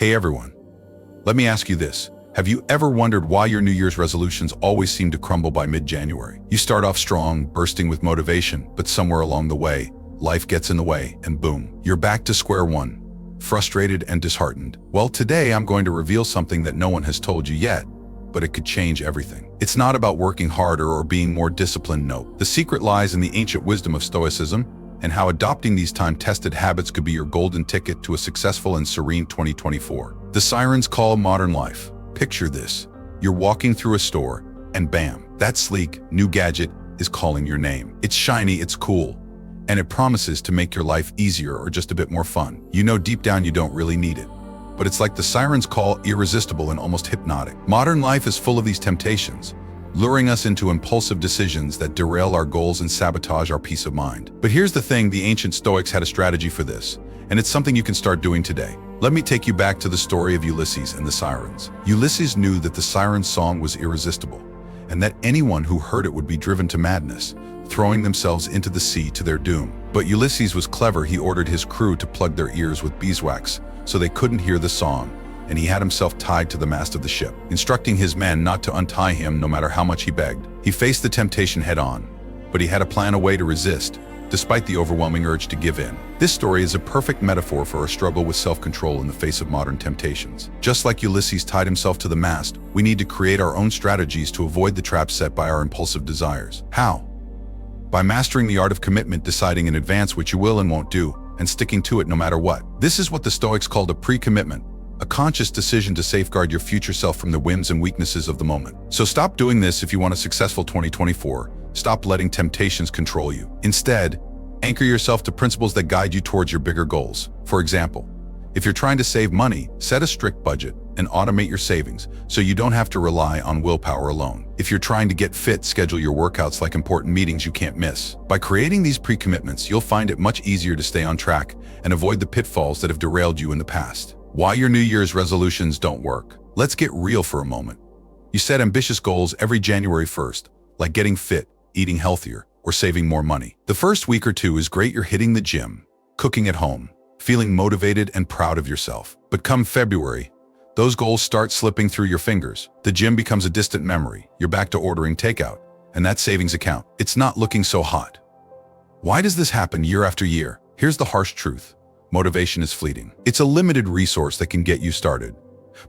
Hey everyone, let me ask you this. Have you ever wondered why your New Year's resolutions always seem to crumble by mid-January? You start off strong, bursting with motivation, but somewhere along the way, life gets in the way and boom, you're back to square one, frustrated and disheartened. Well, today I'm going to reveal something that no one has told you yet, but it could change everything. It's not about working harder or being more disciplined, no. The secret lies in the ancient wisdom of Stoicism and how adopting these time-tested habits could be your golden ticket to a successful and serene 2024. The sirens call modern life. Picture this. You're walking through a store and bam, that sleek, new gadget is calling your name. It's shiny, it's cool, and it promises to make your life easier or just a bit more fun. You know deep down you don't really need it, but it's like the siren's call, irresistible and almost hypnotic. Modern life is full of these temptations, luring us into impulsive decisions that derail our goals and sabotage our peace of mind. But here's the thing, the ancient Stoics had a strategy for this, and it's something you can start doing today. Let me take you back to the story of Ulysses and the sirens. Ulysses knew that the siren's song was irresistible, and that anyone who heard it would be driven to madness, throwing themselves into the sea to their doom. But Ulysses was clever. He ordered his crew to plug their ears with beeswax so they couldn't hear the song, and he had himself tied to the mast of the ship, instructing his men not to untie him no matter how much he begged. He faced the temptation head-on, but he had a plan, a way to resist, despite the overwhelming urge to give in. This story is a perfect metaphor for our struggle with self-control in the face of modern temptations. Just like Ulysses tied himself to the mast, we need to create our own strategies to avoid the traps set by our impulsive desires. How? By mastering the art of commitment, deciding in advance what you will and won't do, and sticking to it no matter what. This is what the Stoics called a pre-commitment, a conscious decision to safeguard your future self from the whims and weaknesses of the moment. So stop doing this if you want a successful 2024. Stop letting temptations control you. Instead, anchor yourself to principles that guide you towards your bigger goals. For example, if you're trying to save money, set a strict budget and automate your savings so you don't have to rely on willpower alone. If you're trying to get fit, schedule your workouts like important meetings you can't miss. By creating these pre-commitments, you'll find it much easier to stay on track and avoid the pitfalls that have derailed you in the past. Why your New Year's resolutions don't work. Let's get real for a moment. You set ambitious goals every January 1st, like getting fit, eating healthier, or saving more money. The first week or two is great. You're hitting the gym, cooking at home, feeling motivated and proud of yourself. But come February, those goals start slipping through your fingers. The gym becomes a distant memory. You're back to ordering takeout, and that savings account, it's not looking so hot. Why does this happen year after year? Here's the harsh truth. Motivation is fleeting. It's a limited resource that can get you started,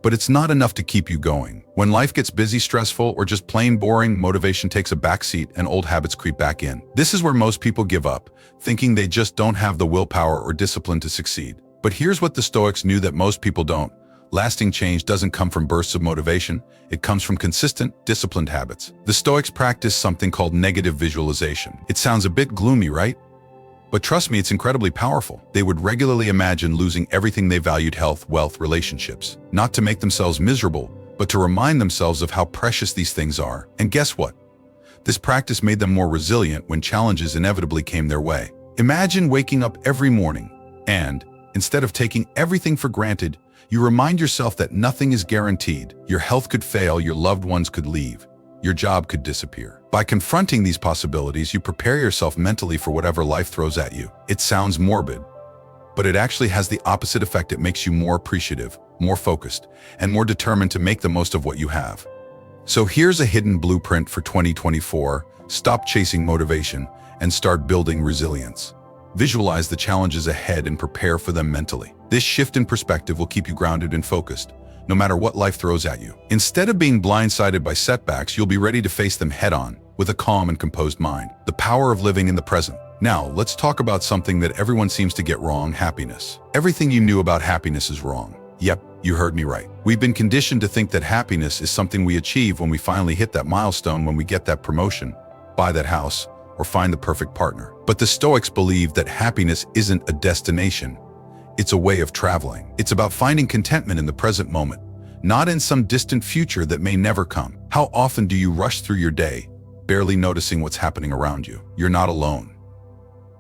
but it's not enough to keep you going. When life gets busy, stressful, or just plain boring, motivation takes a backseat and old habits creep back in. This is where most people give up, thinking they just don't have the willpower or discipline to succeed. But here's what the Stoics knew that most people don't. Lasting change doesn't come from bursts of motivation. It comes from consistent, disciplined habits. The Stoics practiced something called negative visualization. It sounds a bit gloomy, right? But trust me, it's incredibly powerful. They would regularly imagine losing everything they valued: health, wealth, relationships. Not to make themselves miserable, but to remind themselves of how precious these things are. And guess what? This practice made them more resilient when challenges inevitably came their way. Imagine waking up every morning and, instead of taking everything for granted, you remind yourself that nothing is guaranteed. Your health could fail, your loved ones could leave, your job could disappear. By confronting these possibilities, you prepare yourself mentally for whatever life throws at you. It sounds morbid, but it actually has the opposite effect. It makes you more appreciative, more focused, and more determined to make the most of what you have. So here's a hidden blueprint for 2024. Stop chasing motivation and start building resilience. Visualize the challenges ahead and prepare for them mentally. This shift in perspective will keep you grounded and focused, no matter what life throws at you. Instead of being blindsided by setbacks, you'll be ready to face them head-on with a calm and composed mind. The power of living in the present. Now, let's talk about something that everyone seems to get wrong: happiness. Everything you knew about happiness is wrong. Yep, you heard me right. We've been conditioned to think that happiness is something we achieve when we finally hit that milestone, when we get that promotion, buy that house, or find the perfect partner. But the Stoics believe that happiness isn't a destination. It's a way of traveling. It's about finding contentment in the present moment, not in some distant future that may never come. How often do you rush through your day, barely noticing what's happening around you? You're not alone.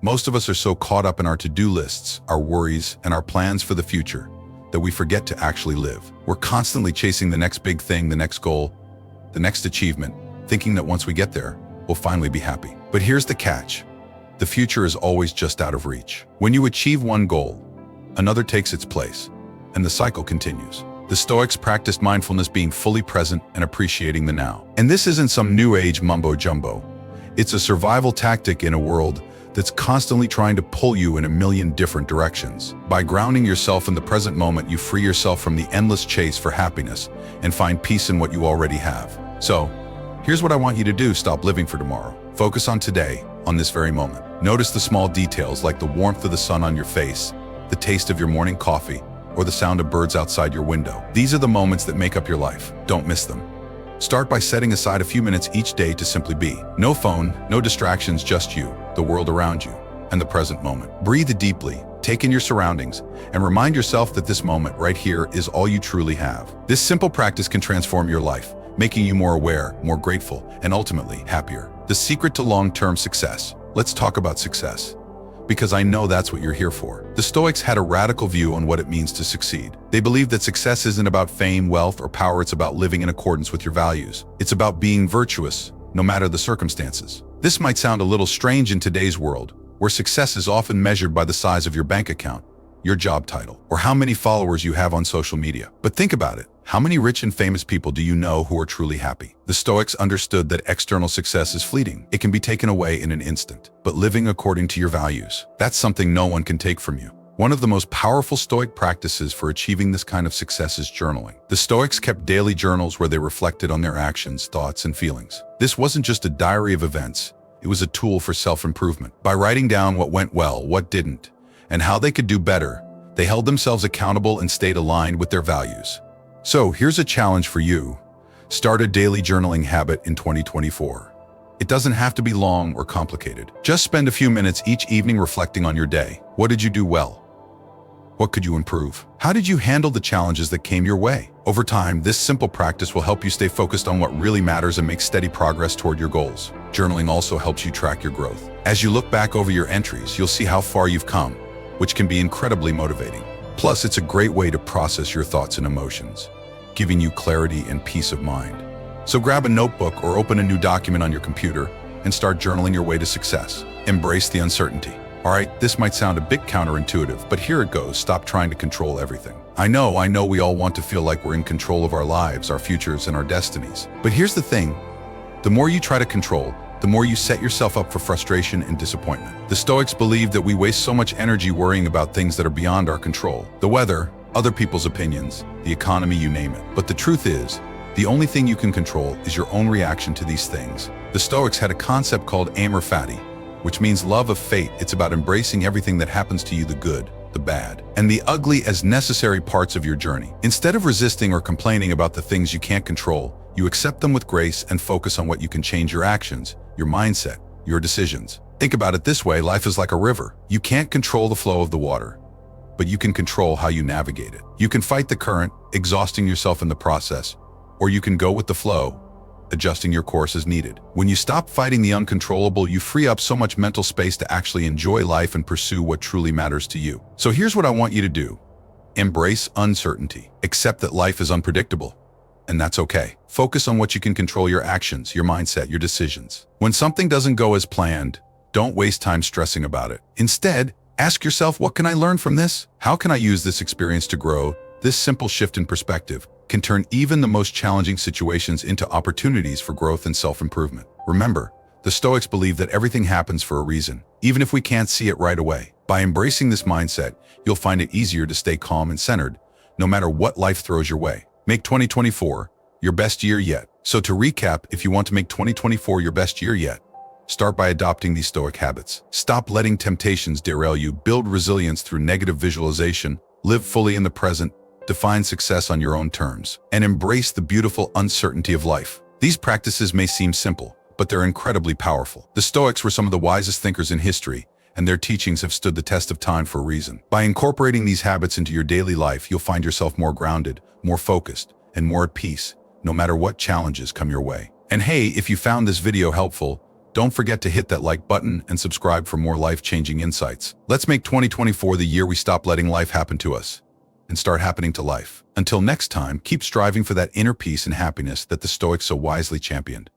Most of us are so caught up in our to-do lists, our worries, and our plans for the future that we forget to actually live. We're constantly chasing the next big thing, the next goal, the next achievement, thinking that once we get there, we'll finally be happy. But here's the catch. The future is always just out of reach. When you achieve one goal, another takes its place. and the cycle continues. The Stoics practiced mindfulness, being fully present and appreciating the now. And this isn't some new age mumbo-jumbo. It's a survival tactic in a world that's constantly trying to pull you in a million different directions. By grounding yourself in the present moment, you free yourself from the endless chase for happiness and find peace in what you already have. So, here's what I want you to do. Stop living for tomorrow. Focus on today, on this very moment. Notice the small details like the warmth of the sun on your face, the taste of your morning coffee, or the sound of birds outside your window. These are the moments that make up your life. Don't miss them. Start by setting aside a few minutes each day to simply be. No phone, no distractions, just you, the world around you, and the present moment. Breathe deeply, take in your surroundings, and remind yourself that this moment right here is all you truly have. This simple practice can transform your life, making you more aware, more grateful, and ultimately happier. The secret to long-term success. Let's talk about success, because I know that's what you're here for. The Stoics had a radical view on what it means to succeed. They believed that success isn't about fame, wealth, or power. It's about living in accordance with your values. It's about being virtuous, no matter the circumstances. This might sound a little strange in today's world, where success is often measured by the size of your bank account, your job title, or how many followers you have on social media. But think about it. How many rich and famous people do you know who are truly happy? The Stoics understood that external success is fleeting. It can be taken away in an instant. But living according to your values, that's something no one can take from you. One of the most powerful Stoic practices for achieving this kind of success is journaling. The Stoics kept daily journals where they reflected on their actions, thoughts, and feelings. This wasn't just a diary of events. It was a tool for self-improvement. By writing down what went well, what didn't, and how they could do better, they held themselves accountable and stayed aligned with their values. So here's a challenge for you. Start a daily journaling habit in 2024. It doesn't have to be long or complicated. Just spend a few minutes each evening reflecting on your day. What did you do well? What could you improve? How did you handle the challenges that came your way? Over time, this simple practice will help you stay focused on what really matters and make steady progress toward your goals. Journaling also helps you track your growth. As you look back over your entries, you'll see how far you've come, which can be incredibly motivating. Plus, it's a great way to process your thoughts and emotions, giving you clarity and peace of mind. So grab a notebook or open a new document on your computer and start journaling your way to success. Embrace the uncertainty. All right, this might sound a bit counterintuitive, but here it goes. Stop trying to control everything. I know we all want to feel like we're in control of our lives, our futures, and our destinies. But here's the thing. The more you try to control, the more you set yourself up for frustration and disappointment. The Stoics believe that we waste so much energy worrying about things that are beyond our control. The weather, other people's opinions, the economy, you name it. But the truth is, the only thing you can control is your own reaction to these things. The Stoics had a concept called amor fati, which means love of fate. It's about embracing everything that happens to you, the good, the bad, and the ugly, as necessary parts of your journey. Instead of resisting or complaining about the things you can't control, you accept them with grace and focus on what you can change: your actions, your mindset, your decisions. Think about it this way. Life is like a river. You can't control the flow of the water, but you can control how you navigate it. You can fight the current, exhausting yourself in the process, or you can go with the flow, adjusting your course as needed. When you stop fighting the uncontrollable, you free up so much mental space to actually enjoy life and pursue what truly matters to you. So here's what I want you to do. Embrace uncertainty. Accept that life is unpredictable, and that's okay. Focus on what you can control: your actions, your mindset, your decisions. When something doesn't go as planned, don't waste time stressing about it. Instead, ask yourself, what can I learn from this? How can I use this experience to grow? This simple shift in perspective can turn even the most challenging situations into opportunities for growth and self-improvement. Remember, the Stoics believe that everything happens for a reason, even if we can't see it right away. By embracing this mindset, you'll find it easier to stay calm and centered, no matter what life throws your way. Make 2024 your best year yet. So to recap, if you want to make 2024 your best year yet, start by adopting these Stoic habits. Stop letting temptations derail you. Build resilience through negative visualization. Live fully in the present. Define success on your own terms. And embrace the beautiful uncertainty of life. These practices may seem simple, but they're incredibly powerful. The Stoics were some of the wisest thinkers in history, and their teachings have stood the test of time for a reason. By incorporating these habits into your daily life, you'll find yourself more grounded, more focused, and more at peace, no matter what challenges come your way. And hey, if you found this video helpful, don't forget to hit that like button and subscribe for more life-changing insights. Let's make 2024 the year we stop letting life happen to us and start happening to life. Until next time, keep striving for that inner peace and happiness that the Stoics so wisely championed.